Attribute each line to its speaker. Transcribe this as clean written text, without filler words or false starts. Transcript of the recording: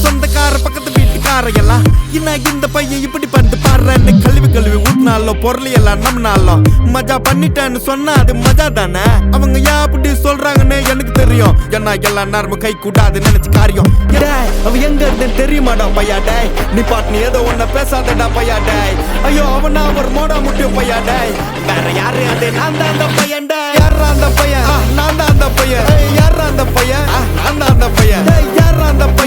Speaker 1: சொந்தக்கார பக்கத்து வீட்டுக்காரையெல்லாம் என்ன இந்த பையன் இப்படி பண்ணிட்டு பாடுறேன்னு கழுவி ஊட்டினாலும் பொருளையெல்லாம் நம்மனாலும் மஜா பண்ணிட்டேன்னு சொன்னா அது மஜா தானே. அவங்க ஏன் அப்படி சொல்றாங்கன்னு எனக்கு தெரியும். ஏன்னா எல்லாம் நேரமும் கை கூடாது நினைச்சு காரியம். அவ எங்க இருந்து தெரியுமாடா பையா டேய். நீ பாட்டு ஏதோ ஒன்ன பேசாதடா பையா டேய். ஐயோ அவனா ஒரு மோடா முட்டியும் பையா டேய். வேற யாரு அது நான் தான் அந்த பையன் டேய். யாரா அந்த பையன் நான் தான் அந்த பையன். யாரா அந்த பையன் நான் தான் அந்த பையன். யாரா அந்த பையன்